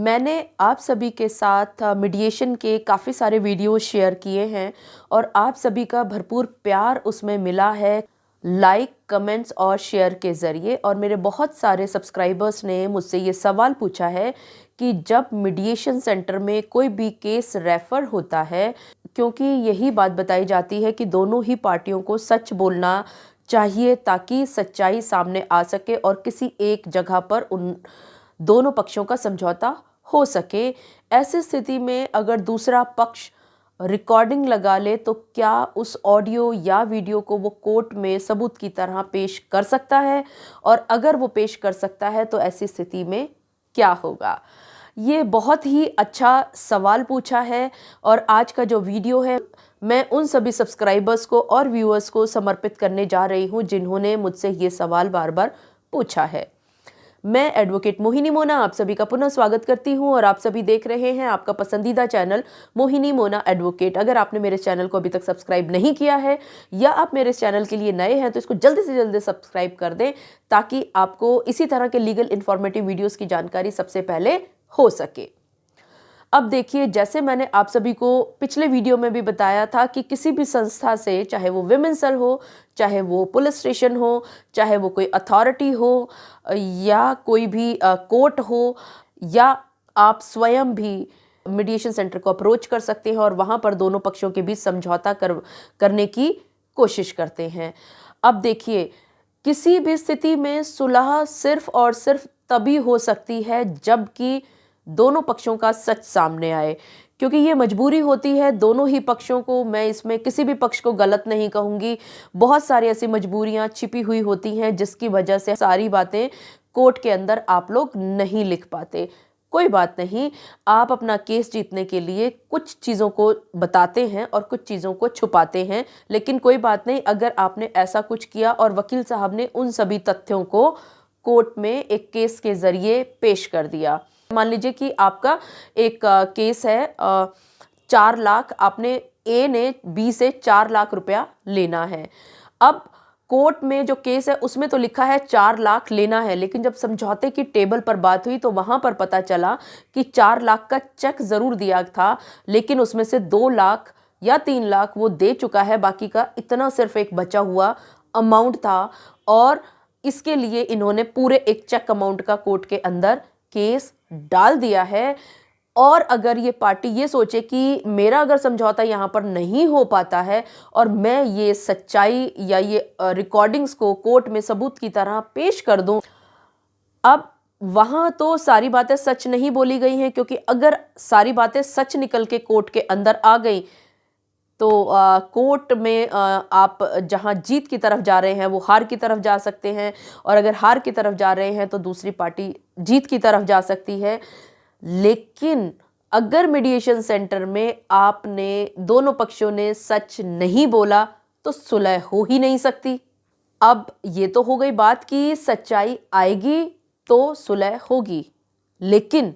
मैंने आप सभी के साथ मीडिएशन के काफ़ी सारे वीडियोस शेयर किए हैं और आप सभी का भरपूर प्यार उसमें मिला है लाइक, कमेंट्स और शेयर के ज़रिए। और मेरे बहुत सारे सब्सक्राइबर्स ने मुझसे ये सवाल पूछा है कि जब मीडिएशन सेंटर में कोई भी केस रेफ़र होता है, क्योंकि यही बात बताई जाती है कि दोनों ही पार्टियों को सच बोलना चाहिए ताकि सच्चाई सामने आ सके और किसी एक जगह पर उन दोनों पक्षों का समझौता हो सके। ऐसी स्थिति में अगर दूसरा पक्ष रिकॉर्डिंग लगा ले तो क्या उस ऑडियो या वीडियो को वो कोर्ट में सबूत की तरह पेश कर सकता है, और अगर वो पेश कर सकता है तो ऐसी स्थिति में क्या होगा। ये बहुत ही अच्छा सवाल पूछा है और आज का जो वीडियो है मैं उन सभी सब्सक्राइबर्स को और व्यूअर्स को समर्पित करने जा रही हूँ जिन्होंने मुझसे ये सवाल बार बार पूछा है। मैं एडवोकेट मोहिनी मोना आप सभी का पुनः स्वागत करती हूं और आप सभी देख रहे हैं आपका पसंदीदा चैनल मोहिनी मोना एडवोकेट। अगर आपने मेरे चैनल को अभी तक सब्सक्राइब नहीं किया है या आप मेरे चैनल के लिए नए हैं तो इसको जल्दी से जल्दी सब्सक्राइब कर दें ताकि आपको इसी तरह के लीगल इन्फॉर्मेटिव वीडियोस की जानकारी सबसे पहले हो सके। अब देखिए, जैसे मैंने आप सभी को पिछले वीडियो में भी बताया था कि किसी भी संस्था से, चाहे वो विमेंस सेल हो, चाहे वो पुलिस स्टेशन हो, चाहे वो कोई अथॉरिटी हो या कोई भी कोर्ट हो, या आप स्वयं भी मीडिएशन सेंटर को अप्रोच कर सकते हैं और वहाँ पर दोनों पक्षों के बीच समझौता करने की कोशिश करते हैं। अब देखिए, किसी भी स्थिति में सुलह सिर्फ और सिर्फ तभी हो सकती है जबकि दोनों पक्षों का सच सामने आए, क्योंकि ये मजबूरी होती है दोनों ही पक्षों को। मैं इसमें किसी भी पक्ष को गलत नहीं कहूँगी। बहुत सारी ऐसी मजबूरियाँ छिपी हुई होती हैं जिसकी वजह से सारी बातें कोर्ट के अंदर आप लोग नहीं लिख पाते। कोई बात नहीं, आप अपना केस जीतने के लिए कुछ चीज़ों को बताते हैं और कुछ चीज़ों को छुपाते हैं, लेकिन कोई बात नहीं, अगर आपने ऐसा कुछ किया और वकील साहब ने उन सभी तथ्यों को कोर्ट में एक केस के ज़रिए पेश कर दिया। मान लीजिए कि आपका एक केस है, 4 लाख, आपने ए ने बी से 4 लाख रुपया लेना है। अब कोर्ट में जो केस है उसमें तो लिखा है 4 लाख लेना है, लेकिन जब समझौते की टेबल पर बात हुई तो वहां पर पता चला कि 4 लाख का चेक जरूर दिया था, लेकिन उसमें से 2 लाख या 3 लाख वो दे चुका है, बाकी का इतना सिर्फ एक बचा हुआ अमाउंट था। और इसके लिए इन्होंने पूरे एक चेक अमाउंट का कोर्ट के अंदर केस डाल दिया है। और अगर ये पार्टी ये सोचे कि मेरा अगर समझौता यहाँ पर नहीं हो पाता है और मैं ये सच्चाई या ये रिकॉर्डिंग्स को कोर्ट में सबूत की तरह पेश कर दूं, अब वहाँ तो सारी बातें सच नहीं बोली गई हैं, क्योंकि अगर सारी बातें सच निकल के कोर्ट के अंदर आ गई तो कोर्ट में आप जहां जीत की तरफ जा रहे हैं वो हार की तरफ जा सकते हैं, और अगर हार की तरफ जा रहे हैं तो दूसरी पार्टी जीत की तरफ जा सकती है। लेकिन अगर मीडिएशन सेंटर में आपने दोनों पक्षों ने सच नहीं बोला तो सुलह हो ही नहीं सकती। अब ये तो हो गई बात कि सच्चाई आएगी तो सुलह होगी, लेकिन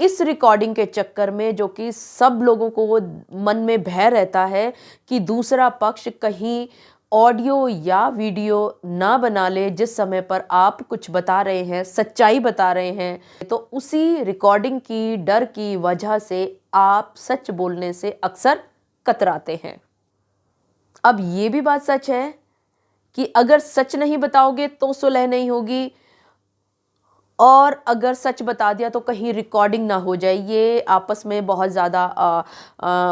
इस रिकॉर्डिंग के चक्कर में जो कि सब लोगों को वो मन में भय रहता है कि दूसरा पक्ष कहीं ऑडियो या वीडियो ना बना ले जिस समय पर आप कुछ बता रहे हैं, सच्चाई बता रहे हैं, तो उसी रिकॉर्डिंग की डर की वजह से आप सच बोलने से अक्सर कतराते हैं। अब ये भी बात सच है कि अगर सच नहीं बताओगे तो सुलह नहीं होगी, और अगर सच बता दिया तो कहीं रिकॉर्डिंग ना हो जाए। ये आपस में बहुत ज़्यादा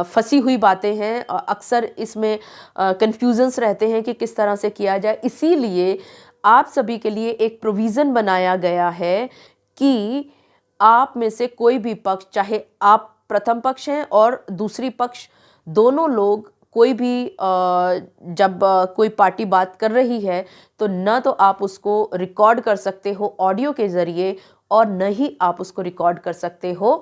फंसी हुई बातें हैं। अक्सर इसमें कन्फ्यूजन्स रहते हैं कि किस तरह से किया जाए। इसीलिए आप सभी के लिए एक प्रोविज़न बनाया गया है कि आप में से कोई भी पक्ष, चाहे आप प्रथम पक्ष हैं और दूसरी पक्ष, दोनों लोग कोई भी जब कोई पार्टी बात कर रही है तो न तो आप उसको रिकॉर्ड कर सकते हो ऑडियो के ज़रिए और न ही आप उसको रिकॉर्ड कर सकते हो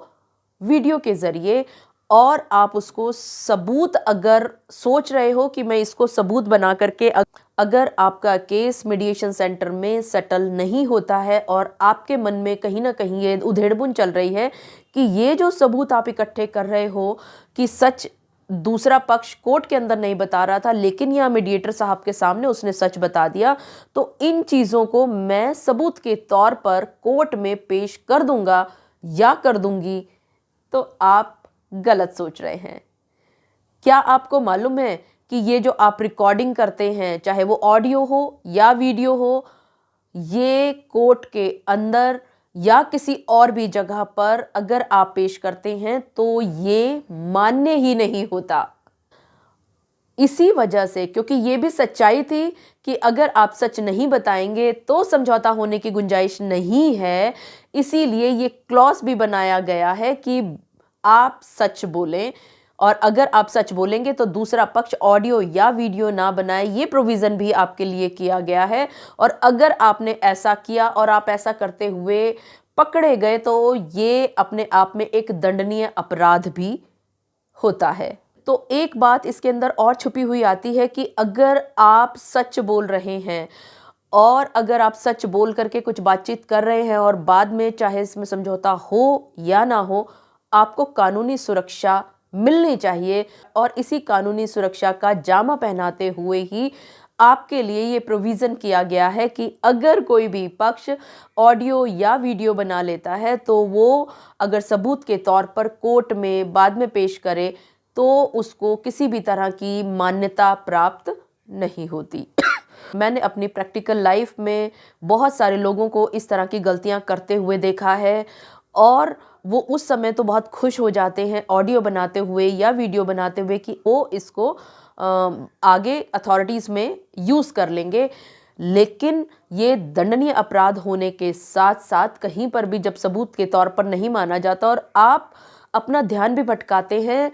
वीडियो के ज़रिए। और आप उसको सबूत अगर सोच रहे हो कि मैं इसको सबूत बना करके, अगर आपका केस मीडिएशन सेंटर में सेटल नहीं होता है और आपके मन में कहीं ना कहीं ये उधेड़बुन चल रही है कि ये जो सबूत आप इकट्ठे कर रहे हो कि सच दूसरा पक्ष कोर्ट के अंदर नहीं बता रहा था, लेकिन यहाँ मीडिएटर साहब के सामने उसने सच बता दिया, तो इन चीज़ों को मैं सबूत के तौर पर कोर्ट में पेश कर दूंगा या कर दूंगी, तो आप गलत सोच रहे हैं। क्या आपको मालूम है कि ये जो आप रिकॉर्डिंग करते हैं, चाहे वो ऑडियो हो या वीडियो हो, ये कोर्ट के अंदर या किसी और भी जगह पर अगर आप पेश करते हैं तो ये मान्य ही नहीं होता। इसी वजह से, क्योंकि ये भी सच्चाई थी कि अगर आप सच नहीं बताएंगे तो समझौता होने की गुंजाइश नहीं है, इसीलिए ये क्लॉज भी बनाया गया है कि आप सच बोलें, और अगर आप सच बोलेंगे तो दूसरा पक्ष ऑडियो या वीडियो ना बनाए, ये प्रोविज़न भी आपके लिए किया गया है। और अगर आपने ऐसा किया और आप ऐसा करते हुए पकड़े गए तो ये अपने आप में एक दंडनीय अपराध भी होता है। तो एक बात इसके अंदर और छुपी हुई आती है कि अगर आप सच बोल रहे हैं और अगर आप सच बोल करके कुछ बातचीत कर रहे हैं और बाद में चाहे इसमें समझौता हो या ना हो, आपको कानूनी सुरक्षा मिलनी चाहिए। और इसी कानूनी सुरक्षा का जामा पहनाते हुए ही आपके लिए ये प्रोविज़न किया गया है कि अगर कोई भी पक्ष ऑडियो या वीडियो बना लेता है तो वो अगर सबूत के तौर पर कोर्ट में बाद में पेश करे तो उसको किसी भी तरह की मान्यता प्राप्त नहीं होती। मैंने अपनी प्रैक्टिकल लाइफ में बहुत सारे लोगों को इस तरह की गलतियां करते हुए देखा है, और वो उस समय तो बहुत खुश हो जाते हैं ऑडियो बनाते हुए या वीडियो बनाते हुए कि वो इसको आगे अथॉरिटीज़ में यूज़ कर लेंगे। लेकिन ये दंडनीय अपराध होने के साथ साथ कहीं पर भी जब सबूत के तौर पर नहीं माना जाता और आप अपना ध्यान भी भटकाते हैं,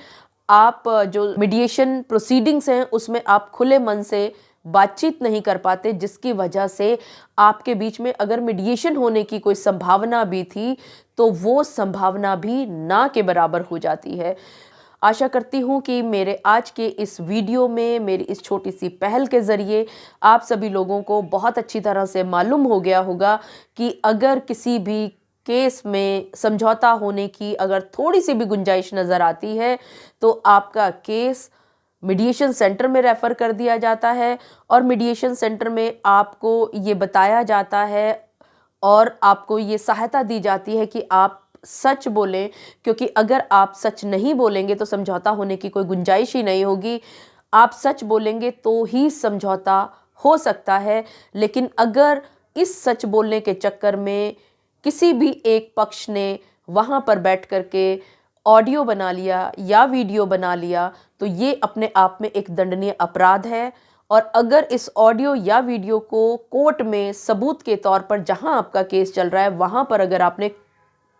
आप जो मीडिएशन प्रोसीडिंग्स हैं उसमें आप खुले मन से बातचीत नहीं कर पाते, जिसकी वजह से आपके बीच में अगर मीडिएशन होने की कोई संभावना भी थी तो वो संभावना भी ना के बराबर हो जाती है। आशा करती हूँ कि मेरे आज के इस वीडियो में मेरी इस छोटी सी पहल के ज़रिए आप सभी लोगों को बहुत अच्छी तरह से मालूम हो गया होगा कि अगर किसी भी केस में समझौता होने की अगर थोड़ी सी भी गुंजाइश नज़र आती है तो आपका केस मीडिएशन सेंटर में रेफ़र कर दिया जाता है, और मीडिएशन सेंटर में आपको ये बताया जाता है और आपको ये सहायता दी जाती है कि आप सच बोलें, क्योंकि अगर आप सच नहीं बोलेंगे तो समझौता होने की कोई गुंजाइश ही नहीं होगी। आप सच बोलेंगे तो ही समझौता हो सकता है। लेकिन अगर इस सच बोलने के चक्कर में किसी भी एक पक्ष ने वहाँ पर बैठ कर के ऑडियो बना लिया या वीडियो बना लिया तो ये अपने आप में एक दंडनीय अपराध है। और अगर इस ऑडियो या वीडियो को कोर्ट में सबूत के तौर पर जहां आपका केस चल रहा है वहां पर अगर आपने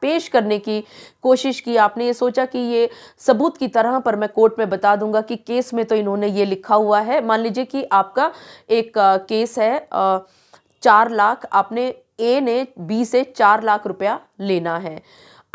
पेश करने की कोशिश की, आपने ये सोचा कि ये सबूत की तरह पर मैं कोर्ट में बता दूंगा कि केस में तो इन्होंने ये लिखा हुआ है। मान लीजिए कि आपका एक केस है 4 लाख, आपने ए ने बी से 4 लाख रुपया लेना है।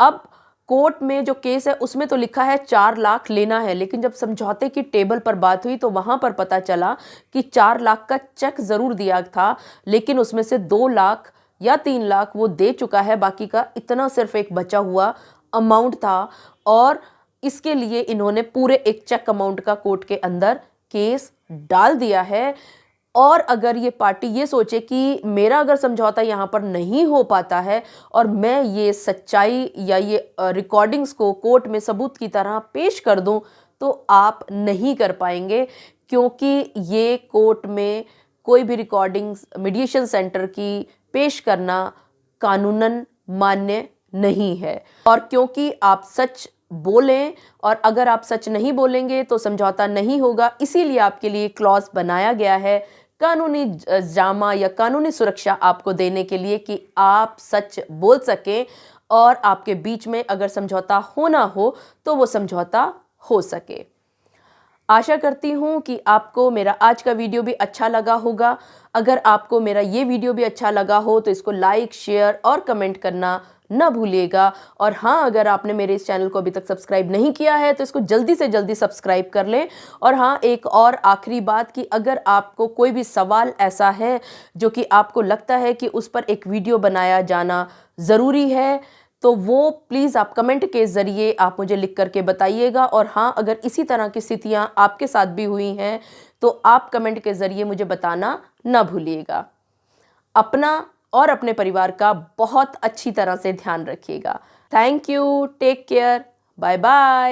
अब कोर्ट में जो केस है उसमें तो लिखा है 4 लाख लेना है, लेकिन जब समझौते की टेबल पर बात हुई तो वहां पर पता चला कि 4 लाख का चेक जरूर दिया था, लेकिन उसमें से 2 लाख या 3 लाख वो दे चुका है, बाकी का इतना सिर्फ एक बचा हुआ अमाउंट था। और इसके लिए इन्होंने पूरे एक चेक अमाउंट का कोर्ट के अंदर केस डाल दिया है। और अगर ये पार्टी ये सोचे कि मेरा अगर समझौता यहाँ पर नहीं हो पाता है और मैं ये सच्चाई या ये रिकॉर्डिंग्स को कोर्ट में सबूत की तरह पेश कर दूं, तो आप नहीं कर पाएंगे, क्योंकि ये कोर्ट में कोई भी रिकॉर्डिंग्स मीडिएशन सेंटर की पेश करना कानूनन मान्य नहीं है। और क्योंकि आप सच बोलें और अगर आप सच नहीं बोलेंगे तो समझौता नहीं होगा, इसीलिए आपके लिए क्लॉज बनाया गया है कानूनी जामा या कानूनी सुरक्षा आपको देने के लिए कि आप सच बोल सकें और आपके बीच में अगर समझौता होना हो तो वो समझौता हो सके। आशा करती हूँ कि आपको मेरा आज का वीडियो भी अच्छा लगा होगा। अगर आपको मेरा ये वीडियो भी अच्छा लगा हो तो इसको लाइक, शेयर और कमेंट करना ना भूलिएगा। और हाँ, अगर आपने मेरे इस चैनल को अभी तक सब्सक्राइब नहीं किया है तो इसको जल्दी से जल्दी सब्सक्राइब कर लें। और हाँ, एक और आखिरी बात कि अगर आपको कोई भी सवाल ऐसा है जो कि आपको लगता है कि उस पर एक वीडियो बनाया जाना ज़रूरी है, तो वो प्लीज़ आप कमेंट के ज़रिए आप मुझे लिख करके बताइएगा। और हाँ, अगर इसी तरह की स्थितियाँ आपके साथ भी हुई हैं तो आप कमेंट के ज़रिए मुझे बताना ना भूलिएगा। अपना और अपने परिवार का बहुत अच्छी तरह से ध्यान रखिएगा। Thank you, take care, bye bye.